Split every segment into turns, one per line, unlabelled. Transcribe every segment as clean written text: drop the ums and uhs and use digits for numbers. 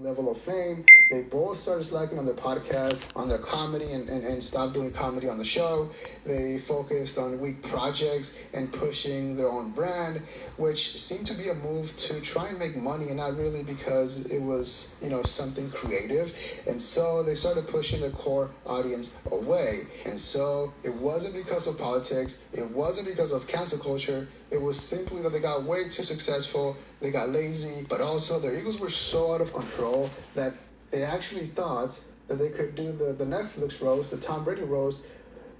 level of fame. They both started slacking on their podcast, on their comedy, and stopped doing comedy on the show. They focused on weak projects and pushing their own brand, which seemed to be a move to try and make money and not really because it was, something creative. And so they started pushing their core audience away. And so it wasn't because of politics. It wasn't because of cancel culture. It was simply that they got way too successful. They got lazy, but also their egos were so out of control that they actually thought that they could do the Netflix roast, the Tom Brady roast,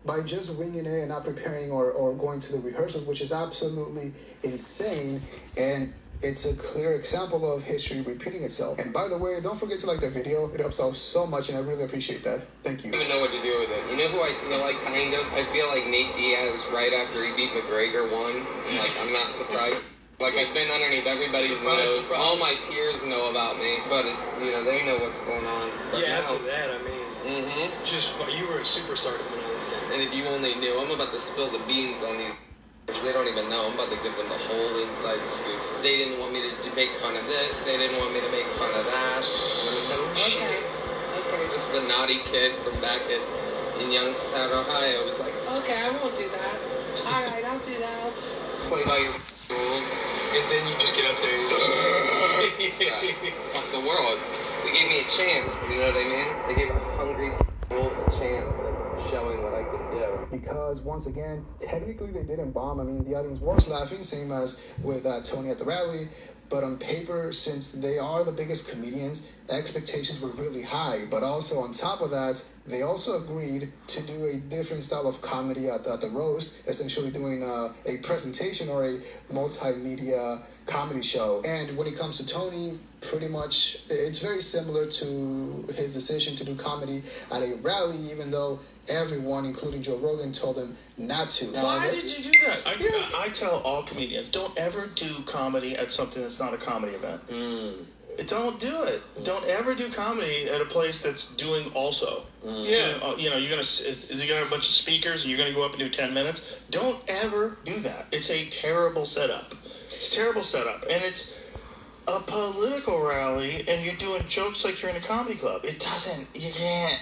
by just winging it and not preparing or going to the rehearsals, which is absolutely insane. And it's a clear example of history repeating itself. And by the way, don't forget to like the video. It helps out so much, and I really appreciate that. Thank you.
I don't even know what to do with it. You know who I feel like, kind of? I feel like Nate Diaz right after he beat McGregor won. Like, I'm not surprised. Like, I've been underneath everybody's nose. All my peers know about me, but it's, they know what's going on. But
after that, I mean, you were a superstar coming out.
And if you only knew, I'm about to spill the beans on these. They don't even know. I'm about to give them the whole inside scoop. They didn't want me to make fun of this. They didn't want me to make fun of that. And I said, okay. Just the naughty kid from back in Youngstown, Ohio was like, okay, I won't do that. All right, I'll do that. I'll play by your rules.
And then you just get up there and you
fuck the world. They gave me a chance, you know what I mean? They gave a hungry wolf a chance of showing what I could do.
Because once again, technically they didn't bomb. I mean, the audience was laughing, same as with Tony at the rally. But on paper, since they are the biggest comedians, expectations were really high. But also on top of that, they also agreed to do a different style of comedy at the roast, essentially doing a presentation or a multimedia comedy show. And when it comes to Tony, pretty much it's very similar to his decision to do comedy at a rally, even though everyone, including Joe Rogan, told him not to.
Why did you do that? I tell all comedians, don't ever do comedy at something that's not a comedy event. Don't do it. Don't ever do comedy at a place that's doing also. You're gonna is he gonna have a bunch of speakers and you're gonna go up and do 10 minutes? Don't ever do that. It's a terrible setup. It's a terrible setup, and it's a political rally, and you're doing jokes like you're in a comedy club. You can't,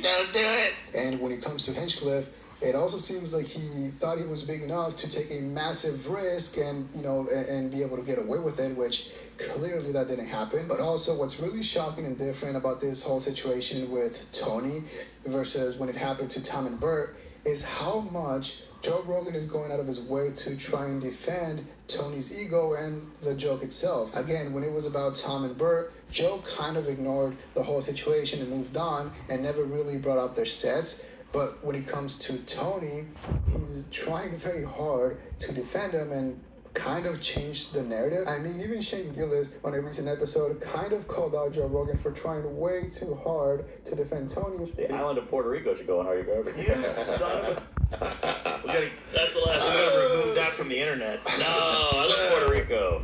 don't do it.
And when it comes to Hinchcliffe, it also seems like he thought he was big enough to take a massive risk and, and be able to get away with it, which clearly that didn't happen. But also what's really shocking and different about this whole situation with Tony versus when it happened to Tom and Bert is how much Joe Rogan is going out of his way to try and defend Tony's ego and the joke itself. Again, when it was about Tom and Bert, Joe kind of ignored the whole situation and moved on and never really brought up their sets. But when it comes to Tony, he's trying very hard to defend him and kind of changed the narrative. I mean, even Shane Gillis on a recent episode kind of called out Joe Rogan for trying way too hard to defend Tony.
The island of Puerto Rico should go on Are You Garbage?
You son of a... That's the last.
We
gotta remove that from the internet.
No, I love Puerto Rico.